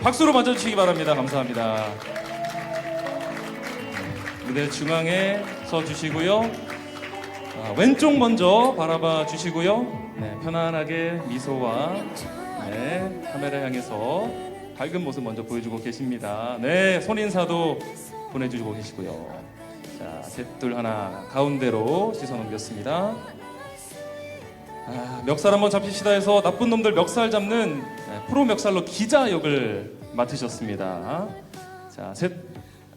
박수로 맞아주시기 바랍니다. 감사합니다. 무대 중앙에 서 주시고요. 왼쪽 먼저 바라봐 주시고요. 네, 편안하게 미소와 카메라 향해서 밝은 모습 먼저 보여주고 계십니다. 네, 손인사도 보내주고 계시고요. 자, 셋, 둘, 하나 가운데로 시선 옮겼습니다. 멱살 한번 잡힙시다 해서 나쁜 놈들 멱살 잡는 프로 멱살로 기자 역을 맡으셨습니다. 자, 셋,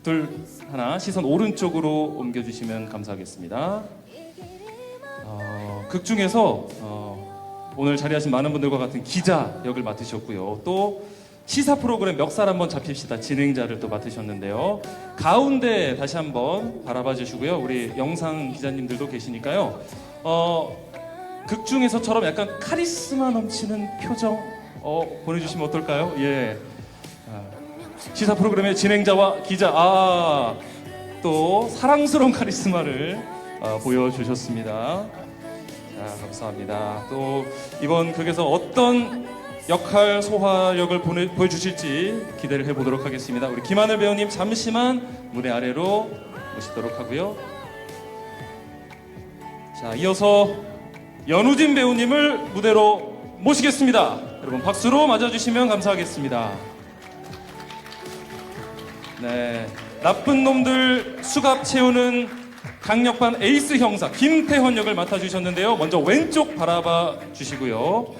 둘, 하나 시선 오른쪽으로 옮겨주시면 감사하겠습니다. 극 중에서 오늘 자리하신 많은 분들과 같은 기자 역을 맡으셨고요. 또 시사 프로그램 멱살 한번 잡힙시다 진행자를 또 맡으셨는데요. 가운데 다시 한번 바라봐 주시고요. 우리 영상 기자님들도 계시니까요. 극 중에서처럼 약간 카리스마 넘치는 표정 보내주시면 어떨까요? 예. 시사 프로그램의 진행자와 기자, 또 사랑스러운 카리스마를 보여주셨습니다. 자, 감사합니다. 또 이번 극에서 어떤 역할 소화력을 보여주실지 기대를 해보도록 하겠습니다. 우리 김하늘 배우님 잠시만 무대 아래로 모시도록 하고요. 자, 이어서 연우진 배우님을 무대로 모시겠습니다. 여러분 박수로 맞아주시면 감사하겠습니다. 네, 나쁜 놈들 수갑 채우는 강력반 에이스 형사 김태헌 역을 맡아주셨는데요. 먼저 왼쪽 바라봐 주시고요.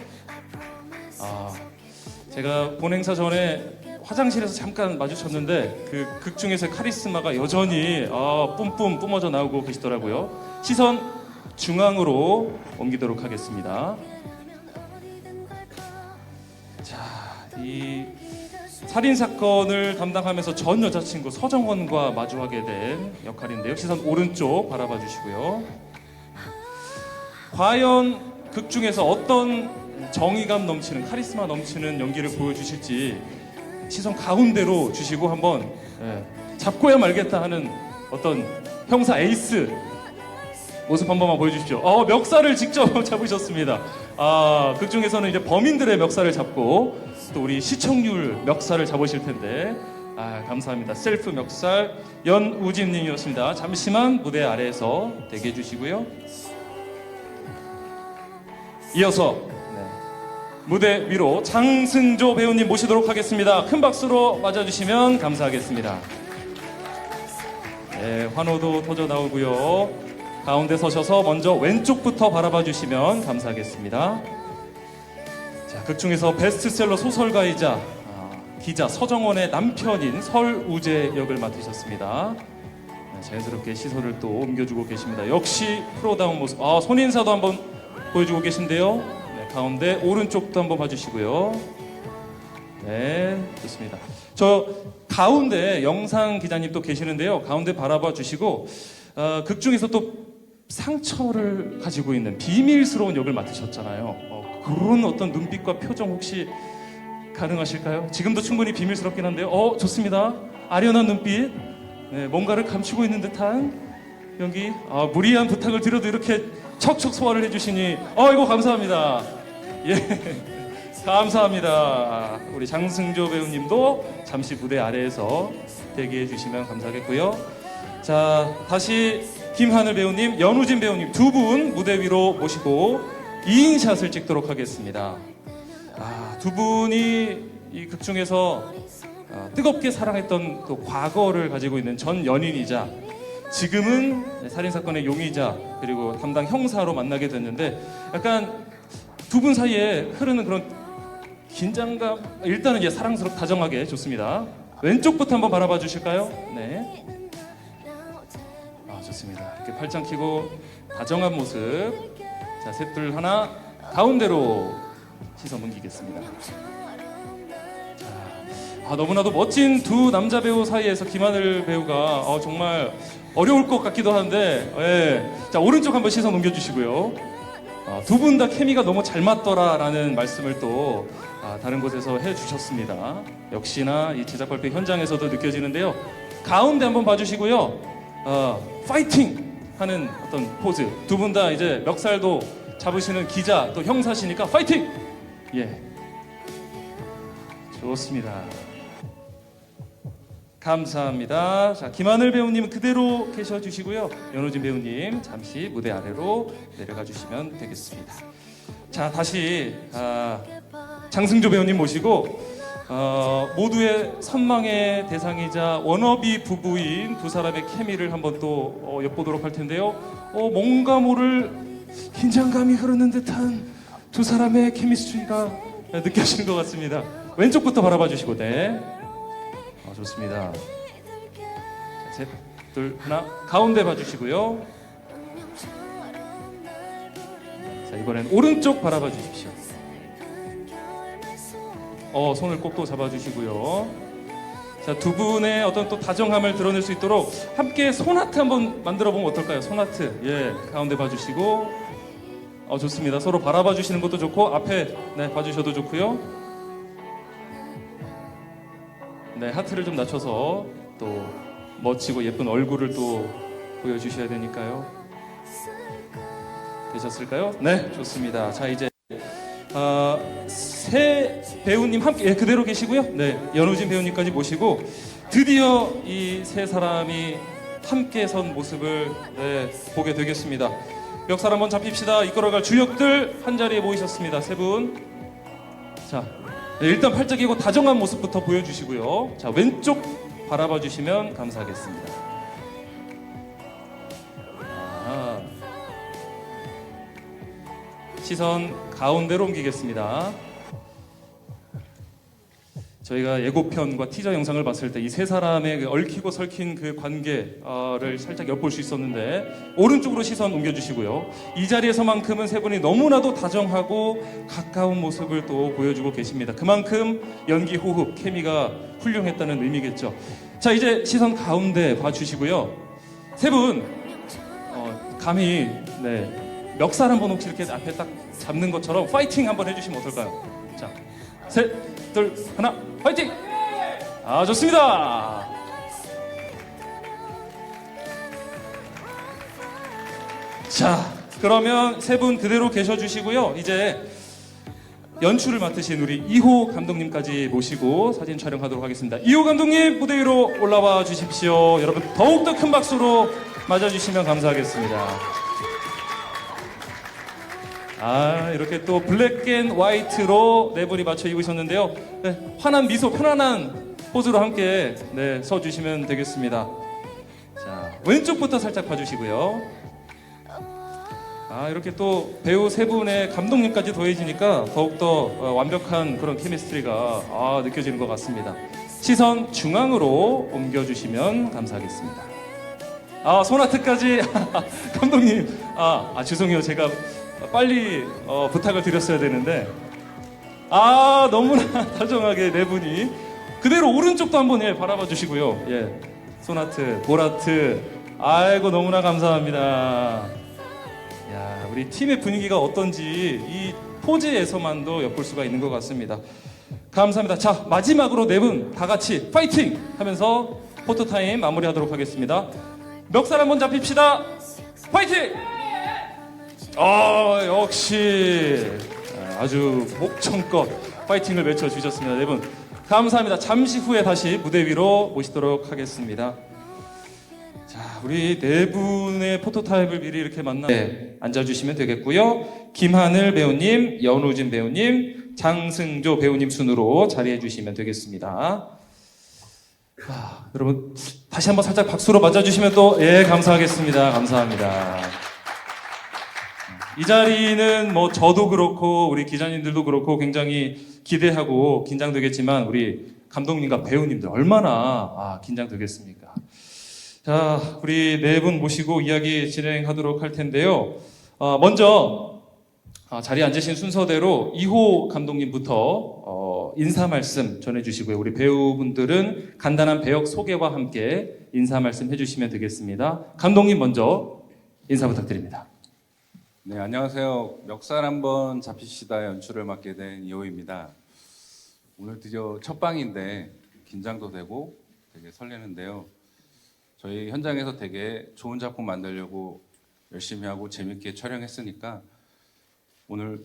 제가 본 행사 전에 화장실에서 잠깐 마주쳤는데 그 극 중에서의 카리스마가 여전히 뿜뿜 뿜어져 나오고 계시더라고요. 시선 중앙으로 옮기도록 하겠습니다. 자, 이 살인사건을 담당하면서 전 여자친구 서정원과 마주하게 된 역할인데요. 시선 오른쪽 바라봐 주시고요. 과연 극 중에서 어떤 정의감 넘치는 카리스마 넘치는 연기를 보여주실지 시선 가운데로 주시고 한번 잡고야 말겠다 하는 어떤 형사 에이스 모습 한 번만 보여주십시오. 멱살을 직접 잡으셨습니다. 극 중에서는 이제 범인들의 멱살을 잡고 또 우리 시청률 멱살을 잡으실 텐데 감사합니다. 셀프 멱살 연우진님이었습니다. 잠시만 무대 아래에서 대기해 주시고요. 이어서 무대 위로 장승조 배우님 모시도록 하겠습니다. 큰 박수로 맞아주시면 감사하겠습니다. 네, 환호도 터져 나오고요. 가운데 서셔서 먼저 왼쪽부터 바라봐 주시면 감사하겠습니다. 자, 극 중에서 베스트셀러 소설가이자 기자 서정원의 남편인 설우재 역을 맡으셨습니다. 네, 자연스럽게 시선을 또 옮겨주고 계십니다. 역시 프로다운 모습. 손인사도 한번 보여주고 계신데요. 가운데 오른쪽도 한번 봐주시고요. 네, 좋습니다. 저 가운데 영상 기자님 또 계시는데요. 가운데 바라봐 주시고 극 중에서 또 상처를 가지고 있는 비밀스러운 역을 맡으셨잖아요. 그런 어떤 눈빛과 표정 혹시 가능하실까요? 지금도 충분히 비밀스럽긴 한데요. 좋습니다. 아련한 눈빛, 네, 뭔가를 감추고 있는 듯한 연기. 무리한 부탁을 드려도 이렇게 척척 소화를 해주시니 이거 감사합니다. 예, 감사합니다. 우리 장승조 배우님도 잠시 무대 아래에서 대기해 주시면 감사하겠고요. 자, 다시 김하늘 배우님, 연우진 배우님 두 분 무대 위로 모시고 2인샷을 찍도록 하겠습니다. 두 분이 이 극 중에서 뜨겁게 사랑했던 그 과거를 가지고 있는 전 연인이자 지금은 살인사건의 용의자 그리고 담당 형사로 만나게 됐는데 약간 두 분 사이에 흐르는 그런 긴장감, 일단은 사랑스럽고 다정하게 좋습니다. 왼쪽부터 한번 바라봐 주실까요? 네. 좋습니다. 이렇게 팔짱 끼고 다정한 모습. 자, 셋, 둘, 하나 가운데로 시선 옮기겠습니다. 너무나도 멋진 두 남자 배우 사이에서 김하늘 배우가 정말 어려울 것 같기도 한데 자, 오른쪽 한번 시선 옮겨주시고요. 두 분 다 케미가 너무 잘 맞더라라는 말씀을 또 다른 곳에서 해주셨습니다. 역시나 이 제작 발표 현장에서도 느껴지는데요. 가운데 한번 봐주시고요. 파이팅 하는 어떤 포즈. 두 분 다 이제 멱살도 잡으시는 기자 또 형사시니까 파이팅! 예, 좋습니다. 감사합니다. 자, 김하늘 배우님 그대로 계셔주시고요. 연호진 배우님 잠시 무대 아래로 내려가 주시면 되겠습니다. 자, 다시 장승조 배우님 모시고 모두의 선망의 대상이자 워너비 부부인 두 사람의 케미를 한번 또 엿보도록 할 텐데요. 뭔가 모를 긴장감이 흐르는 듯한 두 사람의 케미스트리가 느껴지는 것 같습니다. 왼쪽부터 바라봐 주시고, 네. 좋습니다. 자, 셋, 둘, 하나, 가운데 봐주시고요. 자, 이번엔 오른쪽 바라봐 주십시오. 손을 꼭 또 잡아주시고요. 자, 두 분의 어떤 또 다정함을 드러낼 수 있도록 함께 손하트 한번 만들어 보면 어떨까요? 손하트. 예, 가운데 봐주시고. 좋습니다. 서로 바라봐 주시는 것도 좋고 앞에 네, 봐주셔도 좋고요. 네, 하트를 좀 낮춰서 또 멋지고 예쁜 얼굴을 또 보여주셔야 되니까요. 되셨을까요? 네, 좋습니다. 자, 이제 새 배우님 함께 그대로 계시고요. 네, 연우진 배우님까지 모시고 드디어 이 세 사람이 함께 선 모습을 보게 되겠습니다. 멱살 한번 잡힙시다. 이끌어갈 주역들 한 자리에 모이셨습니다. 세 분. 자, 네, 일단 팔짱 끼고 다정한 모습부터 보여주시고요. 자, 왼쪽 바라봐 주시면 감사하겠습니다. 시선 가운데로 옮기겠습니다. 저희가 예고편과 티저 영상을 봤을 때 이 세 사람의 그 얽히고 설킨 그 관계를 살짝 엿볼 수 있었는데 오른쪽으로 시선 옮겨주시고요. 이 자리에서만큼은 세 분이 너무나도 다정하고 가까운 모습을 또 보여주고 계십니다. 그만큼 연기, 호흡, 케미가 훌륭했다는 의미겠죠. 자, 이제 시선 가운데 봐주시고요. 세 분 감히 멱살 한번 혹시 이렇게 앞에 딱 잡는 것처럼 파이팅 한번 해주시면 어떨까요? 자, 셋, 둘, 하나, 파이팅! 좋습니다. 자, 그러면 세 분 그대로 계셔주시고요. 이제 연출을 맡으신 우리 이호 감독님까지 모시고 사진 촬영하도록 하겠습니다. 이호 감독님 무대 위로 올라와 주십시오. 여러분 더욱더 큰 박수로 맞아주시면 감사하겠습니다. 이렇게 또 블랙 앤 화이트로 네 분이 맞춰 입으셨는데요. 네, 환한 미소, 편안한 포즈로 함께 서주시면 되겠습니다. 자, 왼쪽부터 살짝 봐주시고요. 이렇게 또 배우 세 분의 감독님까지 더해지니까 더욱더 완벽한 그런 케미스트리가 느껴지는 것 같습니다. 시선 중앙으로 옮겨주시면 감사하겠습니다. 손아트까지 감독님 죄송해요. 제가 빨리 부탁을 드렸어야 되는데 너무나 다정하게 네 분이 그대로 오른쪽도 한번 바라봐 주시고요. 예, 손하트, 볼하트. 아이고 너무나 감사합니다. 야, 우리 팀의 분위기가 어떤지 이 포즈에서만도 엿볼 수가 있는 것 같습니다. 감사합니다. 자, 마지막으로 네 분 다 같이 파이팅 하면서 포토타임 마무리하도록 하겠습니다. 멱살 한번 잡힙시다. 파이팅! 역시 아주 목청껏 파이팅을 외쳐주셨습니다. 네 분 감사합니다. 잠시 후에 다시 무대 위로 모시도록 하겠습니다. 자, 우리 네 분의 포토타입을 미리 이렇게 앉아주시면 되겠고요. 김하늘 배우님, 연우진 배우님, 장승조 배우님 순으로 자리해 주시면 되겠습니다. 여러분 다시 한번 살짝 박수로 맞아주시면 또 감사하겠습니다. 감사합니다. 이 자리는 저도 그렇고 우리 기자님들도 그렇고 굉장히 기대하고 긴장되겠지만 우리 감독님과 배우님들 얼마나 긴장되겠습니까? 자, 우리 네 분 모시고 이야기 진행하도록 할 텐데요. 먼저 자리에 앉으신 순서대로 이호 감독님부터 인사 말씀 전해주시고요. 우리 배우분들은 간단한 배역 소개와 함께 인사 말씀 해주시면 되겠습니다. 감독님 먼저 인사 부탁드립니다. 네, 안녕하세요. 멱살 한번 잡히시다 연출을 맡게 된 이호입니다. 오늘 드디어 첫 방인데 긴장도 되고 되게 설레는데요. 저희 현장에서 되게 좋은 작품 만들려고 열심히 하고 재밌게 촬영했으니까 오늘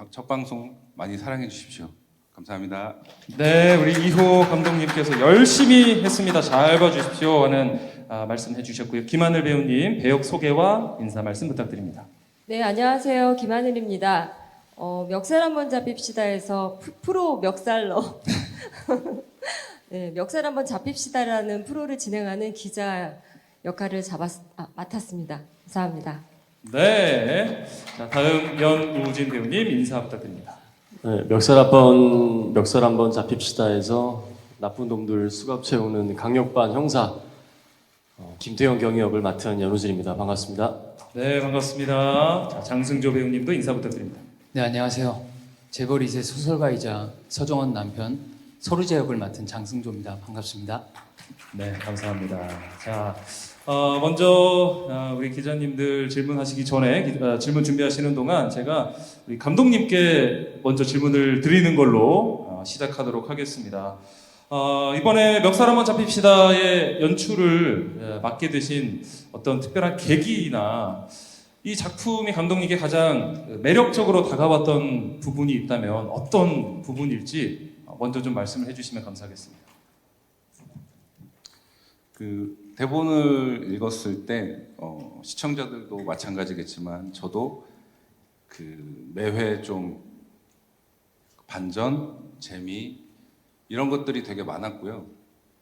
첫 방송 많이 사랑해 주십시오. 감사합니다. 감사합니다. 네, 우리 이호 감독님께서 열심히 했습니다. 잘 봐주십시오 하는 말씀해 주셨고요. 김하늘 배우님 배역 소개와 인사 말씀 부탁드립니다. 네, 안녕하세요. 김하늘입니다. 멱살 한번 잡힙시다에서 프로 멱살러. 네, 멱살 한번 잡힙시다라는 프로를 진행하는 기자 역할을 맡았습니다. 감사합니다. 네, 자, 다음 연우진 배우님 인사 부탁드립니다. 네, 멱살 한번 잡힙시다에서 나쁜 놈들 수갑 채우는 강력반 형사 김태형 경위 역을 맡은 연우진입니다. 반갑습니다. 네, 반갑습니다. 자, 장승조 배우님도 인사 부탁드립니다. 네, 안녕하세요. 재벌 2세 소설가이자 서정원 남편 서루재 역을 맡은 장승조입니다. 반갑습니다. 네, 감사합니다. 자, 먼저 우리 기자님들 질문하시기 전에 질문 준비하시는 동안 제가 우리 감독님께 먼저 질문을 드리는 걸로 시작하도록 하겠습니다. 이번에 멱살 한번 잡힙시다의 연출을 맡게 되신 어떤 특별한 계기나 이 작품이 감독님께 가장 매력적으로 다가왔던 부분이 있다면 어떤 부분일지 먼저 좀 말씀을 해주시면 감사하겠습니다. 그 대본을 읽었을 때 시청자들도 마찬가지겠지만 저도 그 매회 좀 반전, 재미 이런 것들이 되게 많았고요.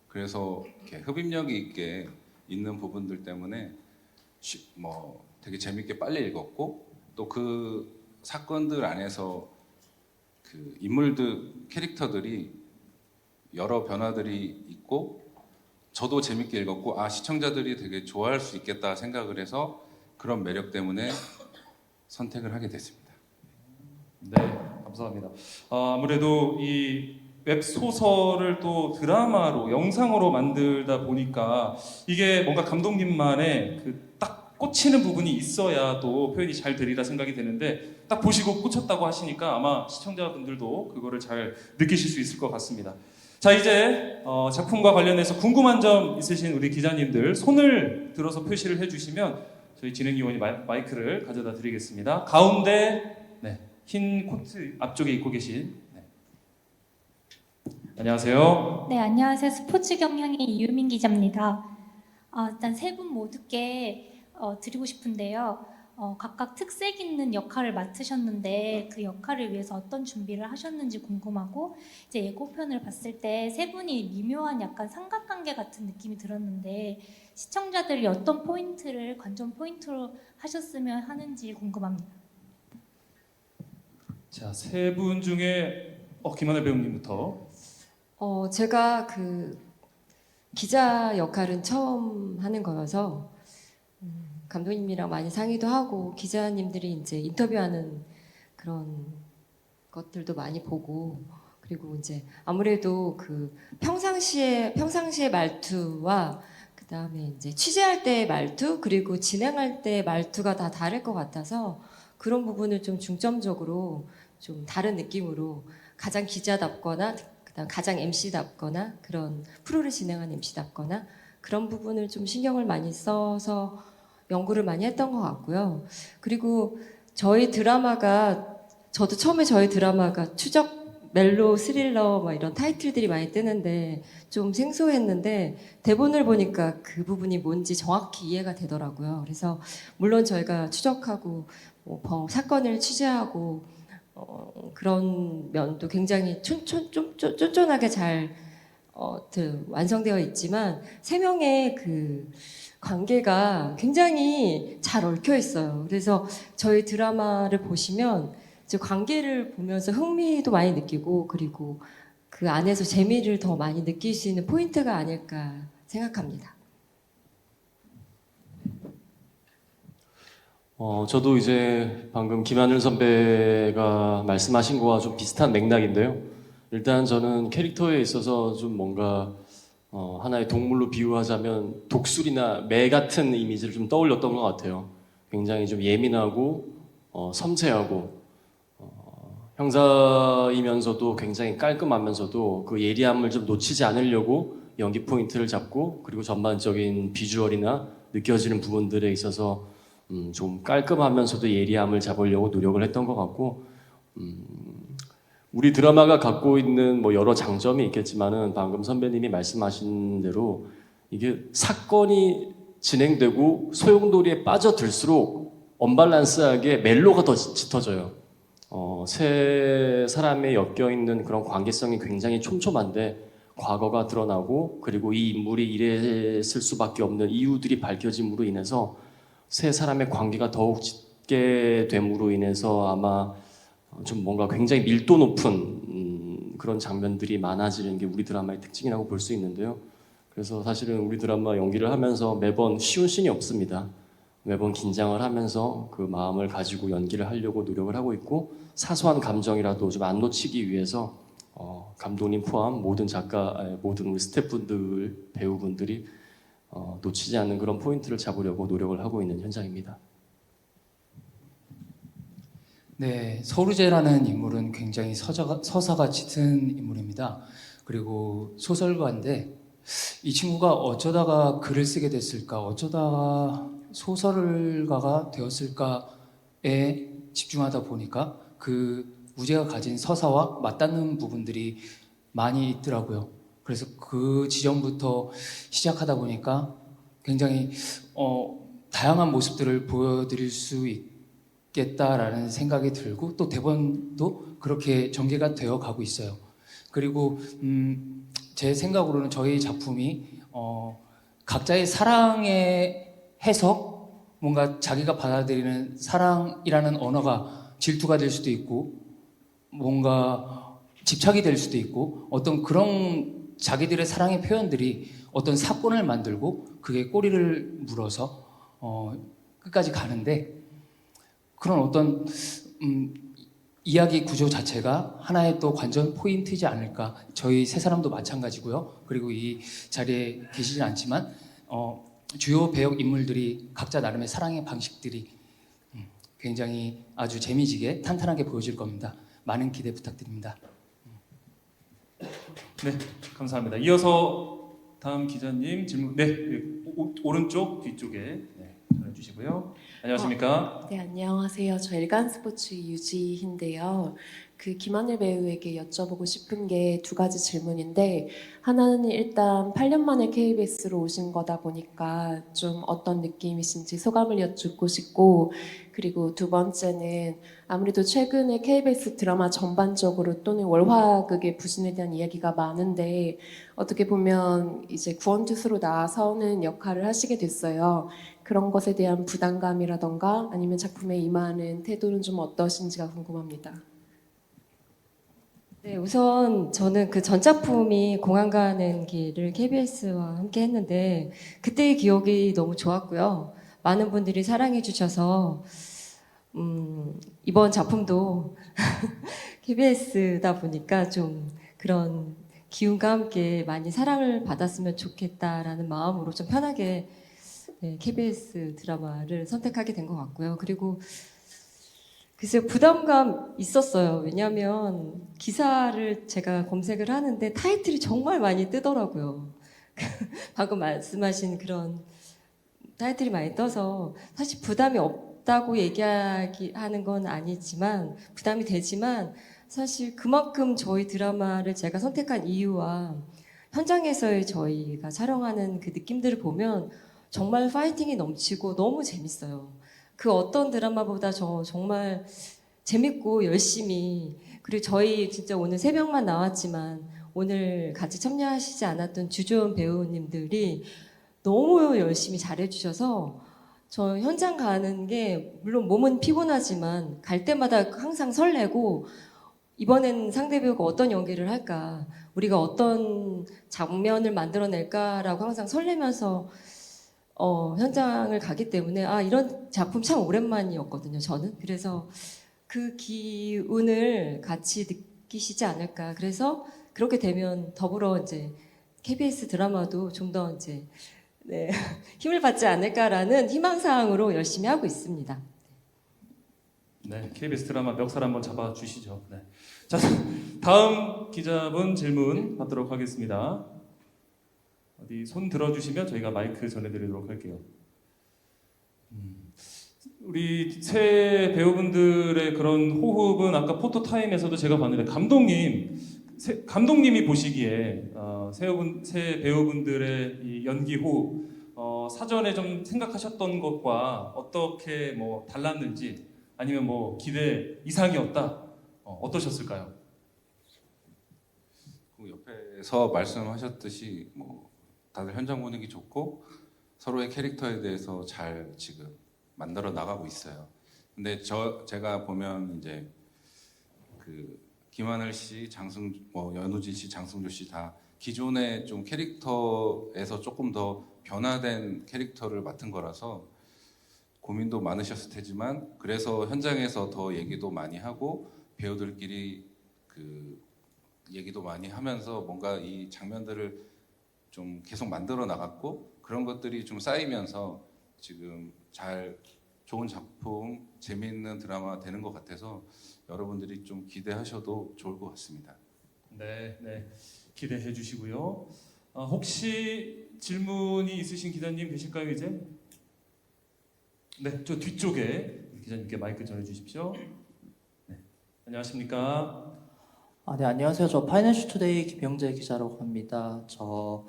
그래서 이렇게 흡입력이 있게 있는 부분들 때문에 되게 재밌게 빨리 읽었고 또 그 사건들 안에서 그 인물들 캐릭터들이 여러 변화들이 있고 저도 재밌게 읽었고 시청자들이 되게 좋아할 수 있겠다 생각을 해서 그런 매력 때문에 선택을 하게 됐습니다. 네, 감사합니다. 아무래도 이 웹소설을 또 드라마로, 영상으로 만들다 보니까 이게 뭔가 감독님만의 그 딱 꽂히는 부분이 있어야 또 표현이 잘 되리라 생각이 되는데 딱 보시고 꽂혔다고 하시니까 아마 시청자분들도 그거를 잘 느끼실 수 있을 것 같습니다. 자, 이제 작품과 관련해서 궁금한 점 있으신 우리 기자님들 손을 들어서 표시를 해주시면 저희 진행위원이 마이크를 가져다 드리겠습니다. 가운데 흰 코트 앞쪽에 입고 계신 안녕하세요. 네, 안녕하세요. 스포츠 경향의 이유민 기자입니다. 일단 세 분 모두께 드리고 싶은데요. 각각 특색 있는 역할을 맡으셨는데 그 역할을 위해서 어떤 준비를 하셨는지 궁금하고 이제 예고편을 봤을 때 세 분이 미묘한 약간 삼각관계 같은 느낌이 들었는데 시청자들이 어떤 포인트를 관전 포인트로 하셨으면 하는지 궁금합니다. 자, 세 분 중에 김하늘 배우님부터. 제가 그 기자 역할은 처음 하는 거여서 감독님이랑 많이 상의도 하고 기자님들이 이제 인터뷰하는 그런 것들도 많이 보고 그리고 이제 아무래도 그 평상시의 말투와 그 다음에 이제 취재할 때의 말투 그리고 진행할 때의 말투가 다 다를 것 같아서 그런 부분을 좀 중점적으로 좀 다른 느낌으로 가장 기자답거나 그다음 가장 MC답거나 그런 프로를 진행한 MC답거나 그런 부분을 좀 신경을 많이 써서 연구를 많이 했던 것 같고요. 그리고 저희 드라마가 저도 처음에 저희 드라마가 추적 멜로 스릴러 막 이런 타이틀들이 많이 뜨는데 좀 생소했는데 대본을 보니까 그 부분이 뭔지 정확히 이해가 되더라고요. 그래서 물론 저희가 추적하고 사건을 취재하고 그런 면도 굉장히 쫀쫀하게 잘 완성되어 있지만 세 명의 그 관계가 굉장히 잘 얽혀 있어요. 그래서 저희 드라마를 보시면 이제 관계를 보면서 흥미도 많이 느끼고 그리고 그 안에서 재미를 더 많이 느낄 수 있는 포인트가 아닐까 생각합니다. 저도 이제 방금 김하늘 선배가 말씀하신 거와 좀 비슷한 맥락인데요. 일단 저는 캐릭터에 있어서 좀 뭔가 하나의 동물로 비유하자면 독수리나 매 같은 이미지를 좀 떠올렸던 것 같아요. 굉장히 좀 예민하고 섬세하고 형사이면서도 굉장히 깔끔하면서도 그 예리함을 좀 놓치지 않으려고 연기 포인트를 잡고 그리고 전반적인 비주얼이나 느껴지는 부분들에 있어서 좀 깔끔하면서도 예리함을 잡으려고 노력을 했던 것 같고 우리 드라마가 갖고 있는 뭐 여러 장점이 있겠지만은 방금 선배님이 말씀하신 대로 이게 사건이 진행되고 소용돌이에 빠져들수록 언밸런스하게 멜로가 더 짙어져요. 세 사람의 엮여 있는 그런 관계성이 굉장히 촘촘한데 과거가 드러나고 그리고 이 인물이 이랬을 수밖에 없는 이유들이 밝혀짐으로 인해서 세 사람의 관계가 더욱 짙게 됨으로 인해서 아마 좀 뭔가 굉장히 밀도 높은 그런 장면들이 많아지는 게 우리 드라마의 특징이라고 볼 수 있는데요. 그래서 사실은 우리 드라마 연기를 하면서 매번 쉬운 씬이 없습니다. 매번 긴장을 하면서 그 마음을 가지고 연기를 하려고 노력을 하고 있고 사소한 감정이라도 좀 안 놓치기 위해서 감독님 포함 모든 모든 우리 스태프분들, 배우분들이 놓치지 않는 그런 포인트를 잡으려고 노력을 하고 있는 현장입니다. 네, 서루재라는 인물은 굉장히 서사가 짙은 인물입니다. 그리고 소설가인데 이 친구가 어쩌다가 글을 쓰게 됐을까, 어쩌다가 소설가가 되었을까에 집중하다 보니까 그 우재가 가진 서사와 맞닿는 부분들이 많이 있더라고요. 그래서 그 지점부터 시작하다 보니까 굉장히 다양한 모습들을 보여드릴 수 있겠다라는 생각이 들고 또 대본도 그렇게 전개가 되어 가고 있어요. 그리고 제 생각으로는 저희 작품이 각자의 사랑의 해석, 뭔가 자기가 받아들이는 사랑이라는 언어가 질투가 될 수도 있고 뭔가 집착이 될 수도 있고 어떤 그런 자기들의 사랑의 표현들이 어떤 사건을 만들고 그게 꼬리를 물어서 끝까지 가는데 그런 어떤 이야기 구조 자체가 하나의 또 관전 포인트이지 않을까. 저희 세 사람도 마찬가지고요. 그리고 이 자리에 계시진 않지만 주요 배역 인물들이 각자 나름의 사랑의 방식들이 굉장히 아주 재미지게 탄탄하게 보여질 겁니다. 많은 기대 부탁드립니다. 네, 감사합니다. 이어서 다음 기자님 질문. 네, 오른쪽 뒤쪽에 전해 주시고요. 안녕하십니까? 네, 안녕하세요. 저 일간스포츠 유지희인데요. 그 김하늘 배우에게 여쭤보고 싶은 게 두 가지 질문인데 하나는 일단 8년 만에 KBS로 오신 거다 보니까 좀 어떤 느낌이신지 소감을 여쭙고 싶고 그리고 두 번째는 아무래도 최근에 KBS 드라마 전반적으로 또는 월화극의 부진에 대한 이야기가 많은데 어떻게 보면 이제 구원투수로 나서는 역할을 하시게 됐어요. 그런 것에 대한 부담감이라던가 아니면 작품에 임하는 태도는 좀 어떠신지가 궁금합니다. 네, 우선 저는 그 전 작품이 공항 가는 길을 KBS와 함께 했는데 그때의 기억이 너무 좋았고요. 많은 분들이 사랑해 주셔서 이번 작품도 KBS다 보니까 좀 그런 기운과 함께 많이 사랑을 받았으면 좋겠다라는 마음으로 좀 편하게 KBS 드라마를 선택하게 된 것 같고요. 그리고 글쎄요, 부담감 있었어요. 왜냐하면 기사를 제가 검색을 하는데 타이틀이 정말 많이 뜨더라고요. 방금 말씀하신 그런 타이틀이 많이 떠서 사실 부담이 없다고 얘기하는 건 아니지만 부담이 되지만 사실 그만큼 저희 드라마를 제가 선택한 이유와 현장에서의 저희가 촬영하는 그 느낌들을 보면 정말 파이팅이 넘치고 너무 재밌어요. 그 어떤 드라마보다 정말 재밌고 열심히 그리고 저희 진짜 오늘 3명만 나왔지만 오늘 같이 참여하시지 않았던 주조연 배우님들이 너무 열심히 잘해주셔서 저 현장 가는 게 물론 몸은 피곤하지만 갈 때마다 항상 설레고 이번엔 상대 배우가 어떤 연기를 할까 우리가 어떤 장면을 만들어낼까라고 항상 설레면서 현장을 가기 때문에 이런 작품 참 오랜만이었거든요. 저는 그래서 그 기운을 같이 느끼시지 않을까. 그래서 그렇게 되면 더불어 이제 KBS 드라마도 좀 더 이제 힘을 받지 않을까라는 희망사항으로 열심히 하고 있습니다. 네, KBS 드라마 멱살 한번 잡아 주시죠. 네. 자, 다음 기자분 질문 받도록 하겠습니다. 어디 손 들어주시면 저희가 마이크 전해드리도록 할게요. 우리 새 배우분들의 그런 호흡은 아까 포토 타임에서도 제가 봤는데 감독님이 보시기에 새 배우분들의 이 연기 호흡 사전에 좀 생각하셨던 것과 어떻게 뭐 달랐는지 아니면 뭐 기대 이상이었다 어떠셨을까요? 그 옆에서 말씀하셨듯이 뭐 다들 현장 분위기 좋고 서로의 캐릭터에 대해서 잘 지금 만들어 나가고 있어요. 근데 제가 보면 이제 그 김하늘 씨, 연우진 씨, 장승조 씨 다 기존의 좀 캐릭터에서 조금 더 변화된 캐릭터를 맡은 거라서 고민도 많으셨을 테지만 그래서 현장에서 더 얘기도 많이 하고 배우들끼리 그 얘기도 많이 하면서 뭔가 이 장면들을 좀 계속 만들어 나갔고 그런 것들이 좀 쌓이면서 지금 잘 좋은 작품, 재미있는 드라마 되는 것 같아서 여러분들이 좀 기대하셔도 좋을 것 같습니다. 네, 기대해 주시고요. 혹시 질문이 있으신 기자님 계실까요 이제? 네, 저 뒤쪽에 기자님께 마이크 전해 주십시오. 네, 안녕하십니까? 네, 안녕하세요. 저 파이낸셜 투데이 김영재 기자라고 합니다. 저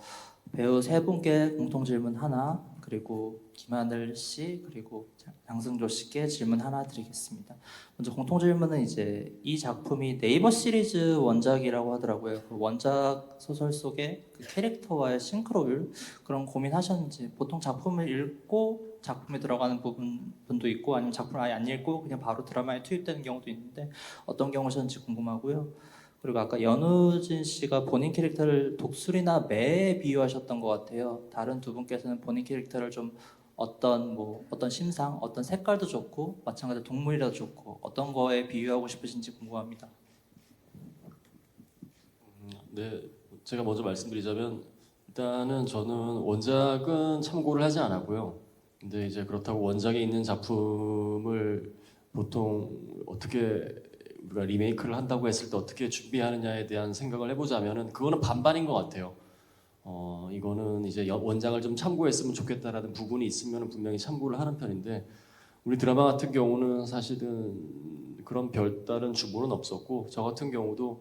배우 세 분께 공통 질문 하나, 그리고 김하늘 씨, 그리고 장승조 씨께 질문 하나 드리겠습니다. 먼저 공통 질문은 이제 이 작품이 네이버 시리즈 원작이라고 하더라고요. 그 원작 소설 속의 그 캐릭터와의 싱크로율 그런 고민하셨는지, 보통 작품을 읽고 작품에 들어가는 부분도 있고 아니면 작품을 아예 안 읽고 그냥 바로 드라마에 투입되는 경우도 있는데 어떤 경우셨는지 궁금하고요. 그리고 아까 연우진 씨가 본인 캐릭터를 독수리나 매에 비유하셨던 것 같아요. 다른 두 분께서는 본인 캐릭터를 좀 어떤 심상, 어떤 색깔도 좋고 마찬가지로 동물이라도 좋고 어떤 거에 비유하고 싶으신지 궁금합니다. 네, 제가 먼저 말씀드리자면 일단은 저는 원작은 참고를 하지 않았고요. 근데 이제 그렇다고 원작에 있는 작품을 보통 어떻게 우리가 리메이크를 한다고 했을 때 어떻게 준비하느냐에 대한 생각을 해보자면은 그거는 반반인 것 같아요. 이거는 이제 원작을 좀 참고했으면 좋겠다라는 부분이 있으면 분명히 참고를 하는 편인데 우리 드라마 같은 경우는 사실은 그런 별다른 주모는 없었고 저 같은 경우도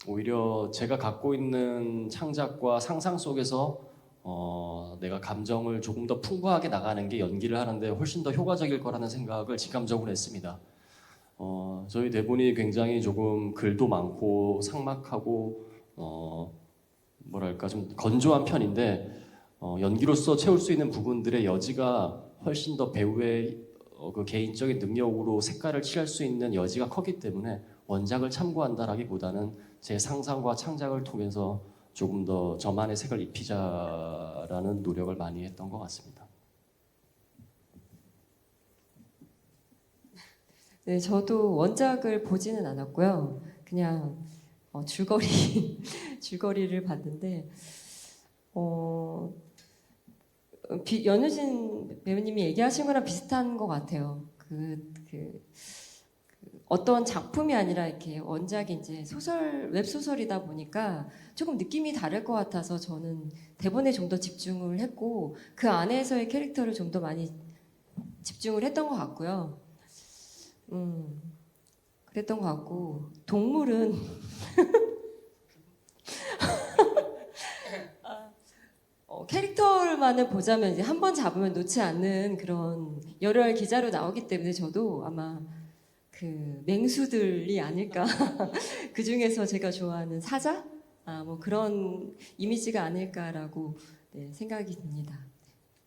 오히려 제가 갖고 있는 창작과 상상 속에서 내가 감정을 조금 더 풍부하게 나가는 게 연기를 하는데 훨씬 더 효과적일 거라는 생각을 직감적으로 했습니다. 저희 대본이 굉장히 조금 글도 많고 삭막하고 뭐랄까 좀 건조한 편인데 연기로서 채울 수 있는 부분들의 여지가 훨씬 더 배우의 그 개인적인 능력으로 색깔을 칠할 수 있는 여지가 컸기 때문에 원작을 참고한다라기보다는 제 상상과 창작을 통해서 조금 더 저만의 색을 입히자라는 노력을 많이 했던 것 같습니다. 네, 저도 원작을 보지는 않았고요. 그냥 줄거리를 봤는데 연우진 배우님이 얘기하신 거랑 비슷한 것 같아요. 어떤 작품이 아니라 이렇게 원작이 이제 웹소설이다 보니까 조금 느낌이 다를 것 같아서 저는 대본에 좀 더 집중을 했고 그 안에서의 캐릭터를 좀 더 많이 집중을 했던 것 같고요. 그랬던 것 같고 동물은 캐릭터만을 보자면 이제 한 번 잡으면 놓지 않는 그런 열혈 기자로 나오기 때문에 저도 아마 그 맹수들이 아닐까 그 중에서 제가 좋아하는 사자 뭐 그런 이미지가 아닐까라고 생각이 듭니다.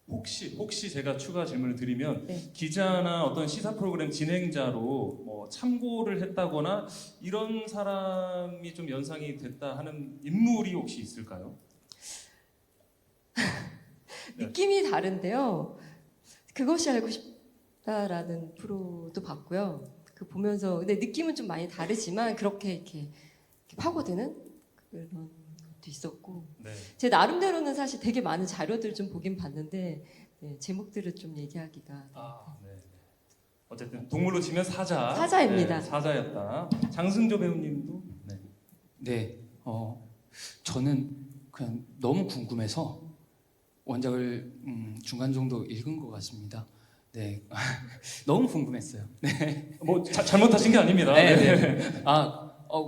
혹시 제가 추가 질문을 드리면 네. 기자나 어떤 시사 프로그램 진행자로 뭐 참고를 했다거나 이런 사람이 좀 연상이 됐다 하는 인물이 혹시 있을까요? 느낌이 다른데요. 그것이 알고 싶다라는 프로도 봤고요. 그 보면서 근데 느낌은 좀 많이 다르지만 그렇게 이렇게 파고드는 그런 것도 있었고 네. 제 나름대로는 사실 되게 많은 자료들 좀 보긴 봤는데 제목들을 좀 얘기하기가 네. 어쨌든 동물로 치면 사자입니다. 네, 사자였다. 장승조 배우님도 네, 저는 그냥 너무 궁금해서 원작을 중간 정도 읽은 것 같습니다. 네, 너무 궁금했어요. 뭐 잘못하신 게 아닙니다. 네, 네. 네.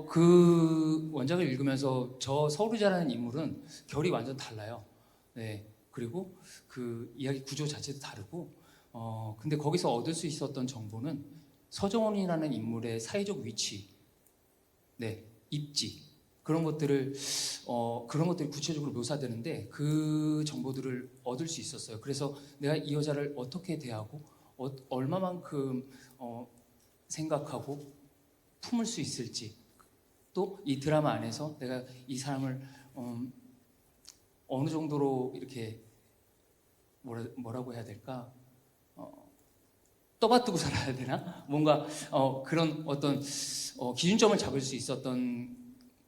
그 원작을 읽으면서 저 서울이자라는 인물은 결이 완전 달라요. 네, 그리고 그 이야기 구조 자체도 다르고, 근데 거기서 얻을 수 있었던 정보는 서정원이라는 인물의 사회적 위치, 네, 입지 그런 것들이 구체적으로 묘사되는데 그 정보들을 얻을 수 있었어요. 그래서 내가 이 여자를 어떻게 대하고 얼마만큼 생각하고 품을 수 있을지, 또 이 드라마 안에서 내가 이 사람을 어느 정도로 이렇게 뭐라고 해야 될까? 떠받들고 살아야 되나? 뭔가 그런 어떤 기준점을 잡을 수 있었던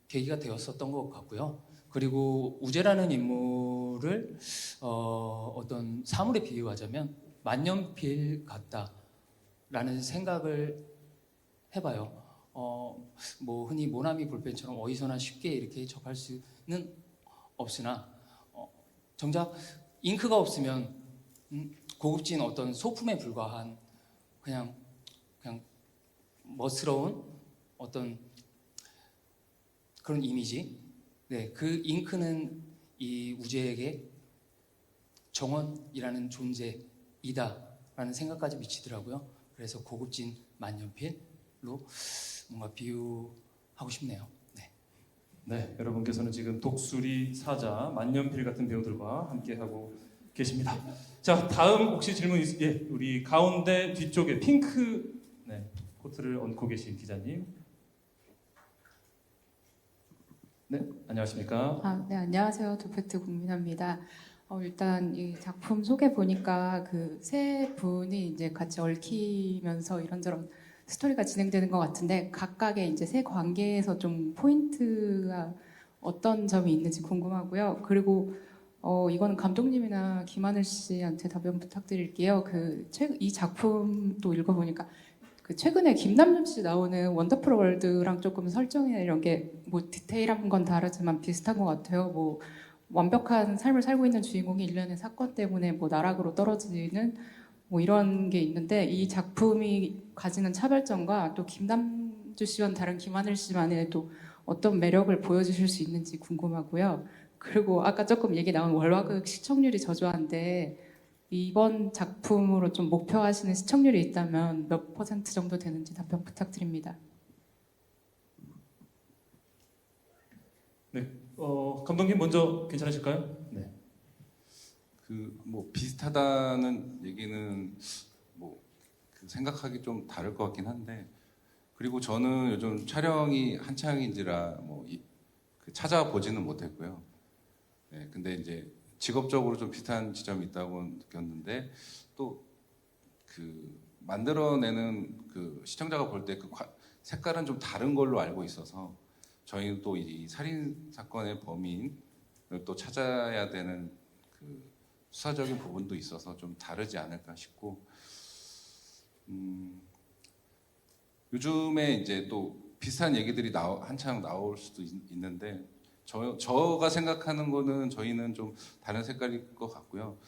계기가 되었었던 것 같고요. 그리고 우재라는 인물을 어떤 사물에 비유하자면 만년필 같다라는 생각을 해봐요. 뭐 흔히 모나미 볼펜처럼 어디서나 쉽게 이렇게 접할 수는 없으나 정작 잉크가 없으면 고급진 어떤 소품에 불과한 그냥 멋스러운 어떤 그런 이미지. 네, 그 잉크는 이 우재에게 정원이라는 존재이다라는 생각까지 미치더라고요. 그래서 고급진 만년필로 뭔가 비유하고 싶네요. 네. 네, 여러분께서는 지금 독수리, 사자, 만년필 같은 배우들과 함께하고 계십니다. 자, 다음 혹시 질문 예, 우리 가운데 뒤쪽에 핑크 코트를 얹고 계신 기자님. 네, 안녕하십니까? 네, 안녕하세요. 도팩트 국민아입니다. 일단 이 작품 소개 보니까 그 세 분이 이제 같이 얽히면서 이런저런 스토리가 진행되는 것 같은데 각각의 이제 세 관계에서 좀 포인트가 어떤 점이 있는지 궁금하고요. 그리고 이거는 감독님이나 김하늘 씨한테 답변 부탁드릴게요. 이 작품도 읽어보니까 그 최근에 김남준 씨 나오는 원더풀 월드랑 조금 설정이나 이런 게 뭐 디테일한 건 다르지만 비슷한 것 같아요. 뭐 완벽한 삶을 살고 있는 주인공이 일련의 사건 때문에 뭐 나락으로 떨어지는 뭐 이런 게 있는데 이 작품이 가지는 차별점과 또 김남주 씨와는 다른 김하늘 씨만의 또 어떤 매력을 보여주실 수 있는지 궁금하고요. 그리고 아까 조금 얘기 나온 월화극 시청률이 저조한데 이번 작품으로 좀 목표하시는 시청률이 있다면 몇 % 정도 되는지 답변 부탁드립니다. 네, 감독님 먼저 괜찮으실까요? 네. 뭐 비슷하다는 얘기는 뭐 생각하기 좀 다를 것 같긴 한데, 그리고 저는 요즘 촬영이 한창인지라 찾아보지는 못했고요. 네, 근데 이제 직업적으로 좀 비슷한 지점이 있다고 느꼈는데, 또 만들어내는 시청자가 볼 때 색깔은 좀 다른 걸로 알고 있어서 저희는 또 이 살인 사건의 범인을 또 찾아야 되는 수사적인 부분도 있어서 좀 다르지 않을까 싶고, 요즘에 이제 또 비슷한 얘기들이 한창 나올 수도 있는데 저가 생각하는 거는 저희는 좀 다른 색깔일 것 같고요.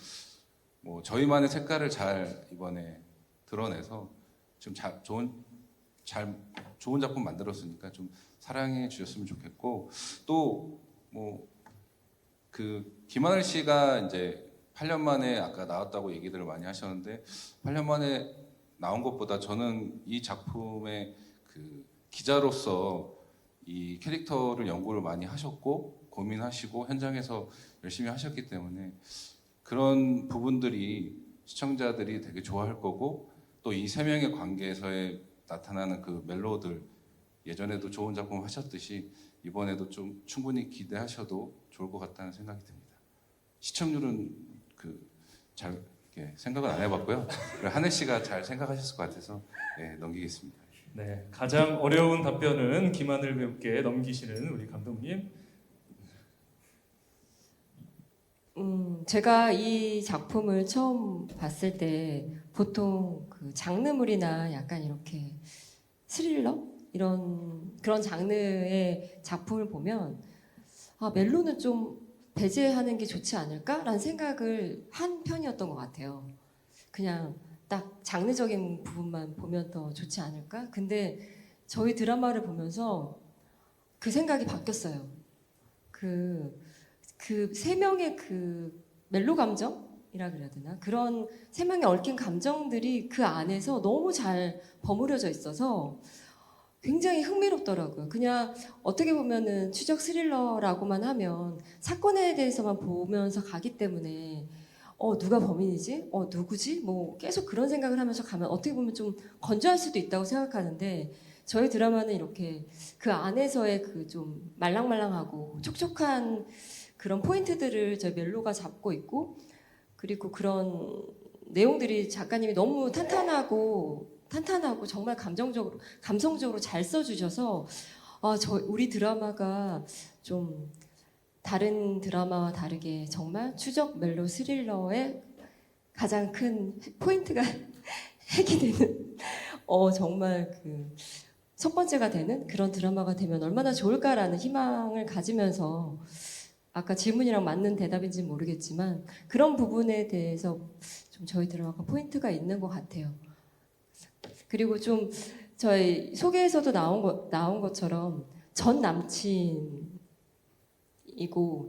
뭐 저희만의 색깔을 잘 이번에 드러내서 지금 좋은 작품 만들었으니까 좀 사랑해 주셨으면 좋겠고, 또 뭐 김하늘 씨가 이제 8년 만에 아까 나왔다고 얘기들을 많이 하셨는데 8년 만에 나온 것보다 저는 이 작품의 기자로서 이 캐릭터를 연구를 많이 하셨고 고민하시고 현장에서 열심히 하셨기 때문에 그런 부분들이 시청자들이 되게 좋아할 거고, 또 이 세 명의 관계에서의 나타나는 그 멜로들, 예전에도 좋은 작품 하셨듯이 이번에도 좀 충분히 기대하셔도 좋을 것 같다는 생각이 듭니다. 시청률은 잘 생각은 안 해봤고요. 하늘 씨가 잘 생각하셨을 것 같아서 넘기겠습니다. 네, 가장 어려운 답변은 김하늘 배우께 넘기시는 우리 감독님. 제가 이 작품을 처음 봤을 때 보통 장르물이나 약간 이렇게 스릴러 그런 장르의 작품을 보면 멜로는 좀 배제하는 게 좋지 않을까라는 생각을 한 편이었던 것 같아요. 그냥 딱 장르적인 부분만 보면 더 좋지 않을까? 근데 저희 드라마를 보면서 그 생각이 바뀌었어요. 그 세 명의 그 멜로 감정이라 그래야 되나? 그런 세 명의 얽힌 감정들이 그 안에서 너무 잘 버무려져 있어서 굉장히 흥미롭더라고요. 그냥 어떻게 보면은 추적 스릴러라고만 하면 사건에 대해서만 보면서 가기 때문에 누가 범인이지? 누구지? 뭐 계속 그런 생각을 하면서 가면 어떻게 보면 좀 건조할 수도 있다고 생각하는데 저희 드라마는 이렇게 그 안에서의 그 좀 말랑말랑하고 촉촉한 그런 포인트들을 저희 멜로가 잡고 있고 그리고 그런 내용들이 작가님이 너무 탄탄하고 정말 감성적으로 잘 써주셔서 우리 드라마가 좀 다른 드라마와 다르게 정말 추적 멜로 스릴러의 가장 큰 포인트가 핵이 되는 정말 그 첫 번째가 되는 그런 드라마가 되면 얼마나 좋을까라는 희망을 가지면서 아까 질문이랑 맞는 대답인지는 모르겠지만 그런 부분에 대해서 좀 저희 드라마가 포인트가 있는 것 같아요. 그리고 좀 저희 소개에서도 나온 것처럼 전 남친이고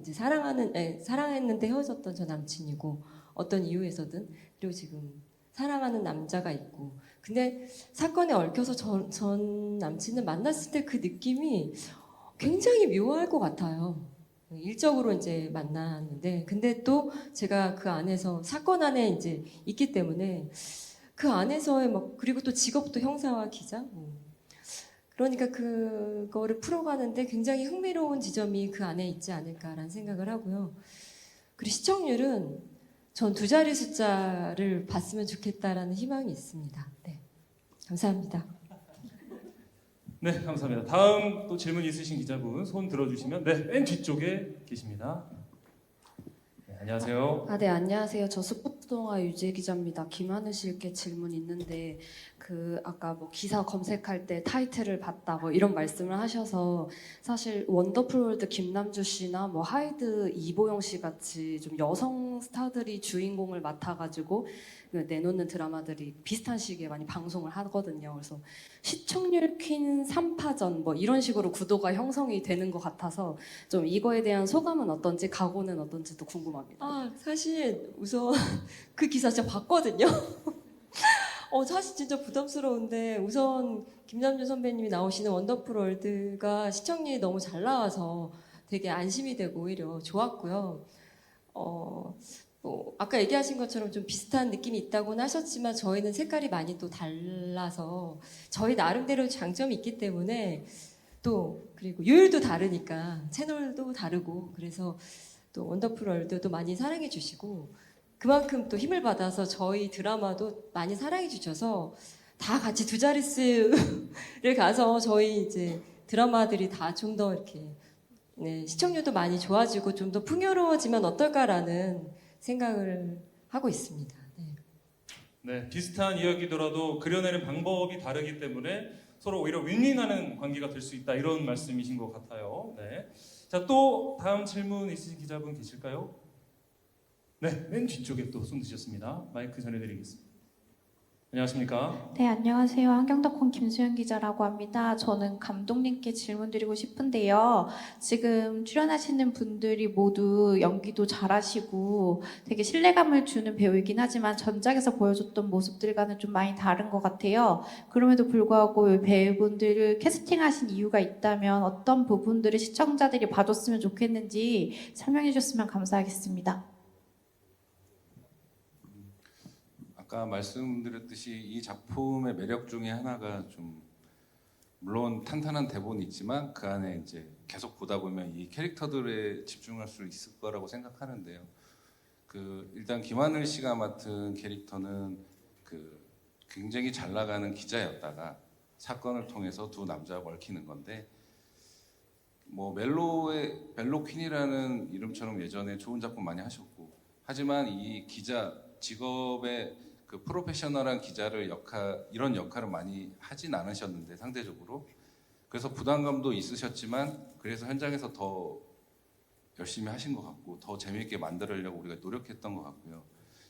이제 사랑했는데 헤어졌던 전 남친이고 어떤 이유에서든 그리고 지금 사랑하는 남자가 있고 근데 사건에 얽혀서 전 남친을 만났을 때 그 느낌이 굉장히 묘할 것 같아요. 일적으로 이제 만났는데 근데 또 제가 그 안에서 사건 안에 이제 있기 때문에 그 안에서의 그리고 또 직업도 형사와 기자 그러니까 그거를 풀어가는데 굉장히 흥미로운 지점이 그 안에 있지 않을까라는 생각을 하고요. 그리고 시청률은 전 2자리 숫자를 봤으면 좋겠다라는 희망이 있습니다. 네, 감사합니다. 네, 감사합니다. 다음 또 질문 있으신 기자분 손 들어주시면 맨 뒤쪽에 계십니다. 네, 안녕하세요. 네, 안녕하세요. 저 스포츠동아 유재 기자입니다. 김하늘 씨께 질문 있는데 아까 기사 검색할 때 타이틀을 봤다 이런 말씀을 하셔서 사실 원더풀월드 김남주 씨나 하이드 이보영 씨 같이 좀 여성 스타들이 주인공을 맡아가지고 내놓는 드라마들이 비슷한 시기에 많이 방송을 하거든요. 그래서 시청률 퀸 3파전 이런 식으로 구도가 형성이 되는 것 같아서 좀 이거에 대한 소감은 어떤지 각오는 어떤지도 궁금합니다. 사실 우선 그 기사 진짜 봤거든요. 사실 진짜 부담스러운데 우선 김남준 선배님이 나오시는 원더풀 월드가 시청률이 너무 잘 나와서 되게 안심이 되고 오히려 좋았고요. 아까 얘기하신 것처럼 좀 비슷한 느낌이 있다고는 하셨지만 저희는 색깔이 많이 또 달라서 저희 나름대로 장점이 있기 때문에 또 그리고 요일도 다르니까 채널도 다르고 그래서 또 원더풀 월드도 많이 사랑해 주시고 그만큼 또 힘을 받아서 저희 드라마도 많이 사랑해 주셔서 다 같이 2자릿수를 가서 저희 이제 드라마들이 다 좀 더 이렇게 시청률도 많이 좋아지고 좀 더 풍요로워지면 어떨까라는 생각을 하고 있습니다. 네, 비슷한 이야기더라도 그려내는 방법이 다르기 때문에 서로 오히려 윈윈하는 관계가 될 수 있다 이런 말씀이신 것 같아요. 네. 자, 또 다음 질문 있으신 기자분 계실까요? 네, 맨 뒤쪽에 또 손 드셨습니다. 마이크 전해드리겠습니다. 안녕하십니까? 네, 안녕하세요. 한경덕콩 김수현 기자라고 합니다. 저는 감독님께 질문드리고 싶은데요. 지금 출연하시는 분들이 모두 연기도 잘하시고 되게 신뢰감을 주는 배우이긴 하지만 전작에서 보여줬던 모습들과는 좀 많이 다른 것 같아요. 그럼에도 불구하고 배우분들을 캐스팅하신 이유가 있다면 어떤 부분들을 시청자들이 봐줬으면 좋겠는지 설명해 주셨으면 감사하겠습니다. 아까 말씀드렸듯이 이 작품의 매력 중에 하나가 좀 물론 탄탄한 대본이 있지만 그 안에 이제 계속 보다 보면 이 캐릭터들에 집중할 수 있을 거라고 생각하는데요. 일단 김하늘 씨가 맡은 캐릭터는 굉장히 잘 나가는 기자였다가 사건을 통해서 두 남자가 얽히는 건데 멜로 퀸이라는 이름처럼 예전에 좋은 작품 많이 하셨고 하지만 이 기자 직업의 프로페셔널한 기자를 이런 역할을 많이 하진 않으셨는데 상대적으로 그래서 부담감도 있으셨지만 그래서 현장에서 더 열심히 하신 것 같고 더 재미있게 만들려고 우리가 노력했던 것 같고요.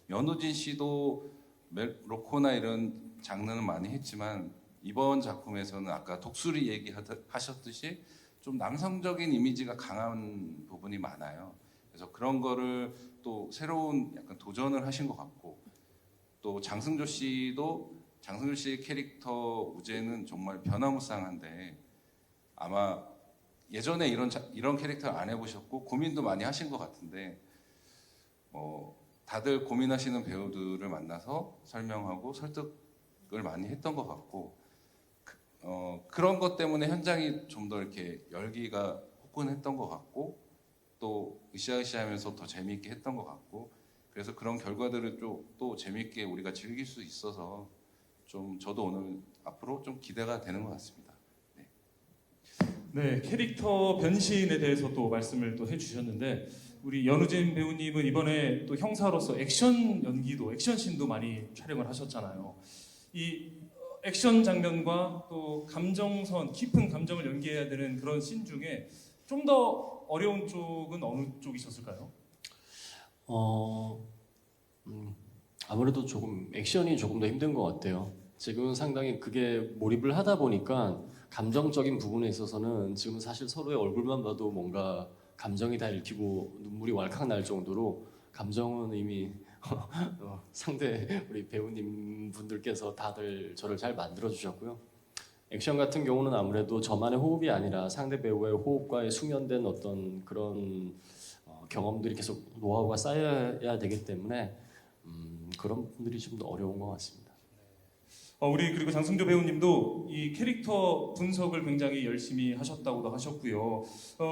연우진 씨도 로코나 이런 장르는 많이 했지만 이번 작품에서는 아까 독수리 얘기하셨듯이 좀 남성적인 이미지가 강한 부분이 많아요. 그래서 그런 거를 또 새로운 약간 도전을 하신 것 같고, 또 장승조 씨의 캐릭터 우재는 정말 변화무쌍한데 아마 예전에 이런 캐릭터 안 해보셨고 고민도 많이 하신 것 같은데 다들 고민하시는 배우들을 만나서 설명하고 설득을 많이 했던 것 같고 그런 것 때문에 현장이 좀 더 이렇게 열기가 후끈했던 것 같고 또 으쌰으쌰하면서 더 재미있게 했던 것 같고 그래서 그런 결과들을 또 재미있게 우리가 즐길 수 있어서 좀 저도 오늘 앞으로 좀 기대가 되는 것 같습니다. 네, 캐릭터 변신에 대해서 또 말씀을 또 해주셨는데 우리 연우진 배우님은 이번에 또 형사로서 액션 연기도 액션씬도 많이 촬영을 하셨잖아요. 이 액션 장면과 또 감정선 깊은 감정을 연기해야 되는 그런 씬 중에 좀 더 어려운 쪽은 어느 쪽이셨을까요? 아무래도 조금 액션이 조금 더 힘든 것 같아요. 지금은 상당히 그게 몰입을 하다 보니까 감정적인 부분에 있어서는 지금 사실 서로의 얼굴만 봐도 뭔가 감정이 다 읽히고 눈물이 왈칵 날 정도로 감정은 이미 상대 우리 배우님 분들께서 다들 저를 잘 만들어 주셨고요. 액션 같은 경우는 아무래도 저만의 호흡이 아니라 상대 배우의 호흡과의 숙련된 어떤 그런 경험들이 계속 노하우가 쌓여야 되기 때문에 그런 부분들이 좀 더 어려운 것 같습니다. 우리 그리고 장승조 배우님도 이 캐릭터 분석을 굉장히 열심히 하셨다고도 하셨고요.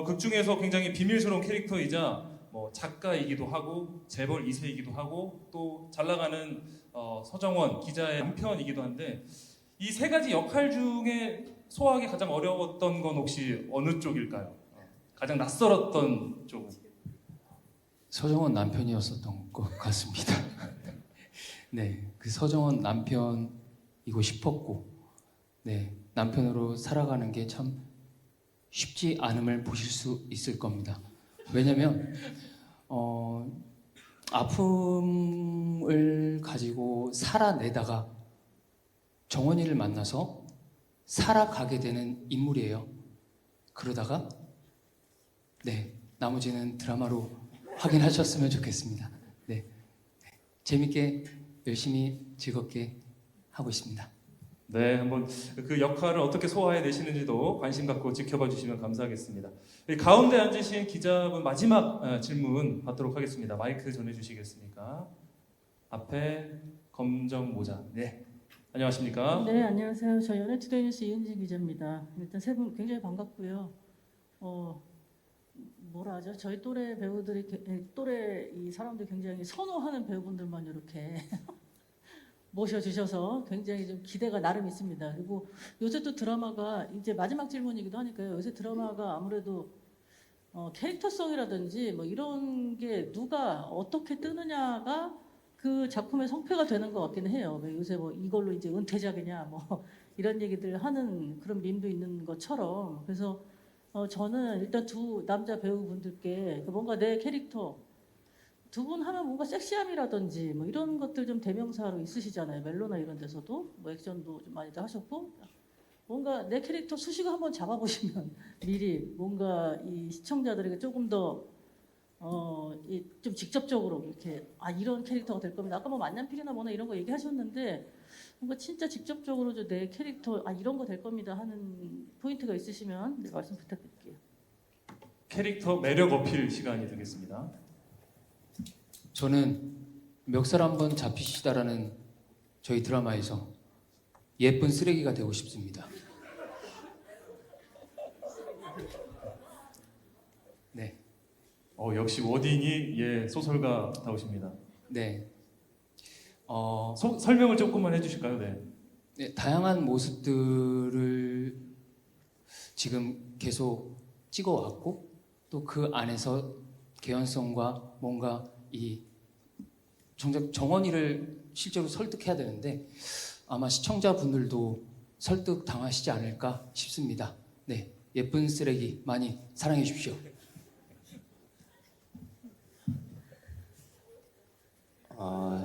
극 중에서 굉장히 비밀스러운 캐릭터이자 뭐 작가이기도 하고 재벌 2세이기도 하고 또 잘 나가는 서정원 기자의 남편이기도 한데 이 세 가지 역할 중에 소화하기 가장 어려웠던 건 혹시 어느 쪽일까요? 가장 낯설었던 쪽은? 서정원 남편이었었던 것 같습니다. 네, 그 서정원 남편이고 싶었고, 네, 남편으로 살아가는 게 참 쉽지 않음을 보실 수 있을 겁니다. 왜냐면 아픔을 가지고 살아내다가 정원이를 만나서 살아가게 되는 인물이에요. 그러다가 네, 나머지는 드라마로 확인하셨으면 좋겠습니다. 네, 재밌게 열심히 즐겁게 하고 있습니다. 네, 한번 그 역할을 어떻게 소화해 내시는지도 관심 갖고 지켜봐 주시면 감사하겠습니다. 가운데 앉으신 기자분 마지막 질문 받도록 하겠습니다. 마이크 전해주시겠습니까? 앞에 검정 모자. 네, 안녕하십니까? 네, 안녕하세요. 저 연예투데이 뉴스 이은진 기자입니다. 일단 세 분 굉장히 반갑고요. 뭐라 하죠? 저희 또래 배우들이 또래 이 사람들 굉장히 선호하는 배우분들만 이렇게 모셔주셔서 굉장히 좀 기대가 나름 있습니다. 그리고 요새 또 드라마가 이제 마지막 질문이기도 하니까요. 요새 드라마가 아무래도 캐릭터성이라든지 뭐 이런 게 누가 어떻게 뜨느냐가 그 작품의 성패가 되는 것 같기는 해요. 요새 뭐 이걸로 이제 은퇴작이냐 뭐 이런 얘기들 하는 그런 밈도 있는 것처럼. 그래서 저는 일단 두 남자 배우분들께 뭔가 내 캐릭터 두 분 하면 뭔가 섹시함이라든지 뭐 이런 것들 좀 대명사로 있으시잖아요. 멜로나 이런 데서도 뭐 액션도 좀 많이들 하셨고 뭔가 내 캐릭터 수식어 한번 잡아보시면 미리 뭔가 이 시청자들에게 조금 더 좀 직접적으로 이렇게 이런 캐릭터가 될 겁니다. 아까 뭐 만년필이나 뭐나 이런 거 얘기하셨는데 뭔가 진짜 직접적으로 내 캐릭터 이런 거 될 겁니다 하는 포인트가 있으시면 네, 말씀 부탁드릴게요. 캐릭터 매력 어필 시간이 되겠습니다. 저는 멱살 한번 잡히시다라는 저희 드라마에서 예쁜 쓰레기가 되고 싶습니다. 네. 역시 워딩이 소설가다우십니다. 네. 설명을 조금만 해주실까요? 네. 네, 다양한 모습들을 지금 계속 찍어왔고 또 그 안에서 개연성과 뭔가 이 정작 정원이를 실제로 설득해야 되는데 아마 시청자분들도 설득 당하시지 않을까 싶습니다. 네, 예쁜 쓰레기 많이 사랑해 주십시오.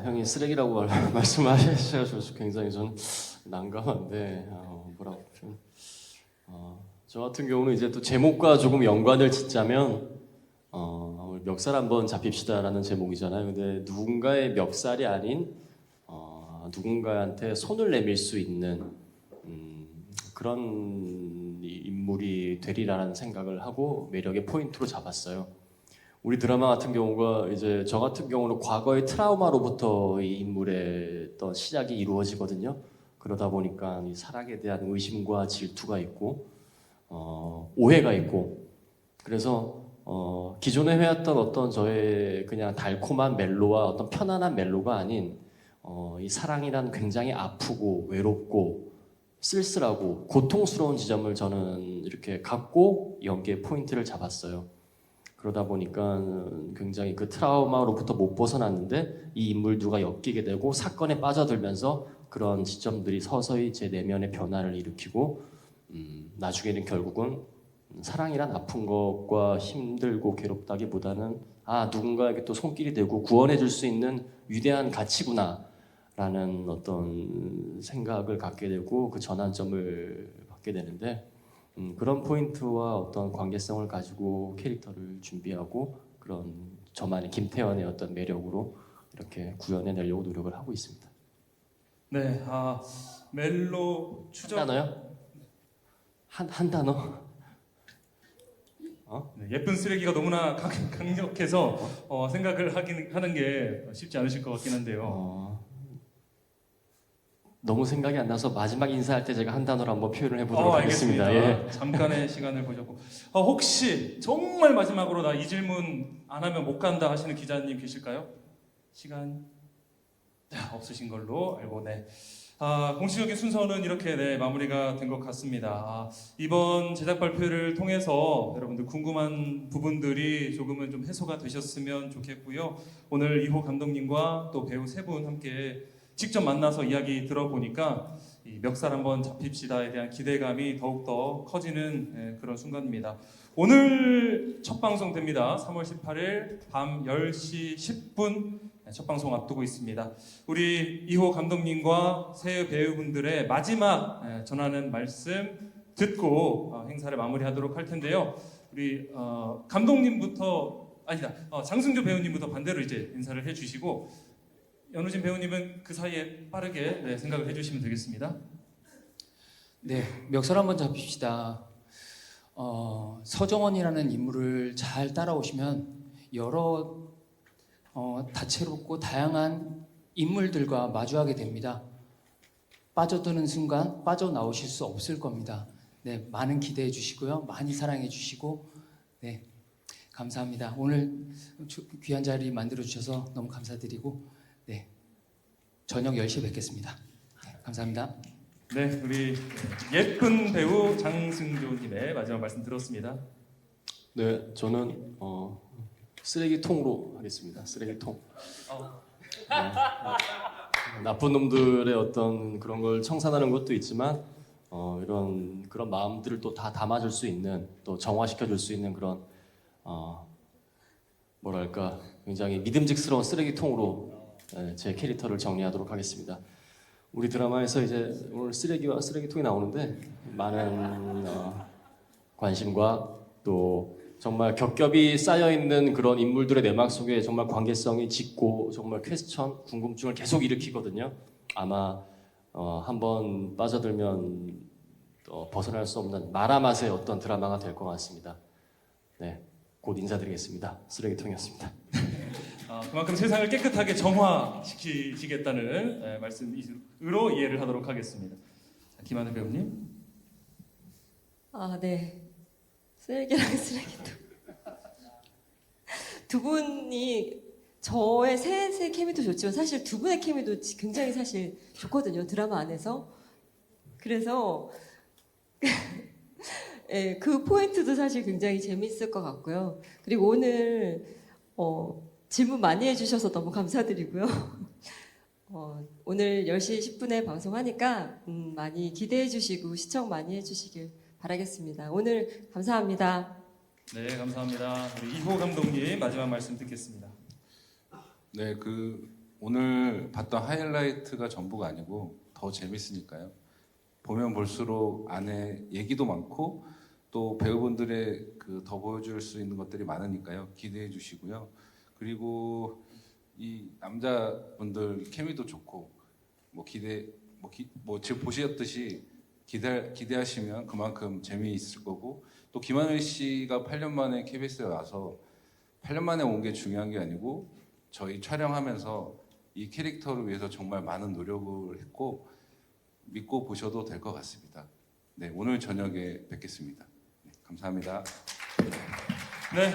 형이 사랑이 쓰레기라고 말씀하셔서 굉장히 저는 난감한데 뭐라고 좀 저 같은 경우는 이제 또 제목과 조금 연관을 짓자면 멱살 한번 잡힙시다라는 제목이잖아요. 근데 누군가의 멱살이 아닌 누군가한테 손을 내밀 수 있는 그런 인물이 되리라는 생각을 하고 매력의 포인트로 잡았어요. 우리 드라마 같은 경우가 이제 저 같은 경우는 과거의 트라우마로부터 이 인물의 어떤 시작이 이루어지거든요. 그러다 보니까 이 사랑에 대한 의심과 질투가 있고 오해가 있고 그래서 기존에 해왔던 어떤 저의 그냥 달콤한 멜로와 어떤 편안한 멜로가 아닌 이 사랑이란 굉장히 아프고 외롭고 쓸쓸하고 고통스러운 지점을 저는 이렇게 갖고 연기의 포인트를 잡았어요. 그러다 보니까 굉장히 그 트라우마로부터 못 벗어났는데 이 인물들과 엮이게 되고 사건에 빠져들면서 그런 지점들이 서서히 제 내면의 변화를 일으키고 나중에는 결국은 사랑이란 아픈 것과 힘들고 괴롭다기보다는 누군가에게 또 손길이 되고 구원해 줄 수 있는 위대한 가치구나 라는 어떤 생각을 갖게 되고 그 전환점을 갖게 되는데 그런 포인트와 어떤 관계성을 가지고 캐릭터를 준비하고 그런 저만의 김태현의 어떤 매력으로 이렇게 구현해내려고 노력을 하고 있습니다. 네, 멜로 추적 한 단어요? 한 단어? 네, 예쁜 쓰레기가 너무나 강력해서 생각을 하는 게 쉽지 않으실 것 같긴 한데요. 너무 생각이 안 나서 마지막 인사할 때 제가 한 단어로 한번 표현을 해보도록 하겠습니다. 예. 잠깐의 시간을 보셨고 혹시 정말 마지막으로 나 이 질문 안 하면 못 간다 하시는 기자님 계실까요? 시간 없으신 걸로 알고 네. 공식적인 순서는 이렇게 마무리가 된 것 같습니다. 이번 제작 발표를 통해서 여러분들 궁금한 부분들이 조금은 좀 해소가 되셨으면 좋겠고요. 오늘 이호 감독님과 또 배우 세 분 함께 직접 만나서 이야기 들어보니까 이 멱살 한번 잡힙시다에 대한 기대감이 더욱더 커지는 그런 순간입니다. 오늘 첫 방송 됩니다. 3월 18일 밤 10시 10분 첫 방송 앞두고 있습니다. 우리 이호 감독님과 새 배우분들의 마지막 전하는 말씀 듣고 행사를 마무리하도록 할 텐데요. 우리 감독님부터 장승조 배우님부터 반대로 이제 인사를 해주시고 연우진 배우님은 그 사이에 빠르게 생각을 해주시면 되겠습니다. 네, 멱살 한번 잡힙시다. 서정원이라는 인물을 잘 따라오시면 여러 다채롭고 다양한 인물들과 마주하게 됩니다. 빠져드는 순간 빠져나오실 수 없을 겁니다. 네, 많은 기대해 주시고요. 많이 사랑해 주시고 네, 감사합니다. 오늘 귀한 자리 만들어 주셔서 너무 감사드리고 네, 저녁 10시에 뵙겠습니다. 네, 감사합니다. 네, 우리 예쁜 배우 장승조님의 마지막 말씀 들었습니다. 네, 저는 쓰레기통으로 하겠습니다. 쓰레기통. 네. 나쁜 놈들의 어떤 그런 걸 청산하는 것도 있지만 그런 마음들을 또 다 담아줄 수 있는 또 정화시켜줄 수 있는 그런 뭐랄까 굉장히 믿음직스러운 쓰레기통으로 제 캐릭터를 정리하도록 하겠습니다. 우리 드라마에서 이제 오늘 쓰레기와 쓰레기통이 나오는데 많은 관심과 또 정말 겹겹이 쌓여있는 그런 인물들의 내막 속에 정말 관계성이 짙고 정말 퀘스천, 궁금증을 계속 일으키거든요. 아마 한번 빠져들면 벗어날 수 없는 마라맛의 어떤 드라마가 될 것 같습니다. 네, 곧 인사드리겠습니다. 쓰레기통이었습니다. 그만큼 세상을 깨끗하게 정화시키시겠다는 말씀으로 이해를 하도록 하겠습니다. 자, 김하늘 배우님. 네. 쓰레기랑 쓰레기통. 두 분이 저의 셋의 케미도 좋지만 사실 두 분의 케미도 굉장히 사실 좋거든요. 드라마 안에서. 그래서 네, 그 포인트도 사실 굉장히 재밌을 것 같고요. 그리고 오늘 질문 많이 해주셔서 너무 감사드리고요. 오늘 10시 10분에 방송하니까 많이 기대해 주시고 시청 많이 해주시길 바라겠습니다. 오늘 감사합니다. 네, 감사합니다. 우리 이호 감독님 마지막 말씀 듣겠습니다. 네, 오늘 봤던 하이라이트가 전부가 아니고 더 재밌으니까요. 보면 볼수록 안에 얘기도 많고 또 배우분들의 그 더 보여줄 수 있는 것들이 많으니까요. 기대해 주시고요. 그리고 이 남자분들 케미도 좋고 지금 보셨듯이 기대하시면 그만큼 재미있을 거고 또 김하늘 씨가 8년 만에 KBS에 와서 8년 만에 온 게 중요한 게 아니고 저희 촬영하면서 이 캐릭터를 위해서 정말 많은 노력을 했고 믿고 보셔도 될 것 같습니다. 네, 오늘 저녁에 뵙겠습니다. 네, 감사합니다. 네,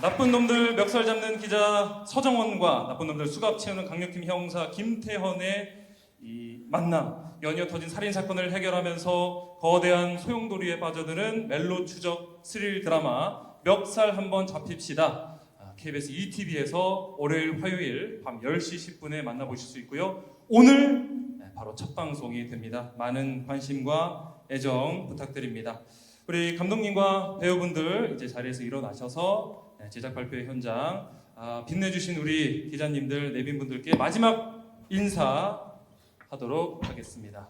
나쁜 놈들 멱살 잡는 기자 서정원과 나쁜 놈들 수갑 채우는 강력팀 형사 김태헌의 이 만남, 연이어 터진 살인 사건을 해결하면서 거대한 소용돌이에 빠져드는 멜로 추적 스릴 드라마 멱살 한번 잡힙시다. KBS ETV에서 월요일, 화요일 밤 10시 10분에 만나보실 수 있고요. 오늘 바로 첫 방송이 됩니다. 많은 관심과 애정 부탁드립니다. 우리 감독님과 배우분들 이제 자리에서 일어나셔서 제작 발표 현장 빛내주신 우리 기자님들, 내빈분들께 마지막 인사하도록 하겠습니다.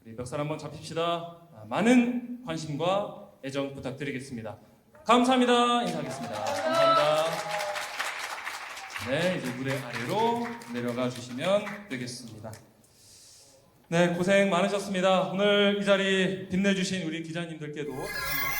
우리 멱살 한번 잡힙시다. 많은 관심과 애정 부탁드리겠습니다. 감사합니다. 인사하겠습니다. 감사합니다. 네, 이제 무대 아래로 내려가 주시면 되겠습니다. 네, 고생 많으셨습니다. 오늘 이 자리 빛내주신 우리 기자님들께도 다시 한번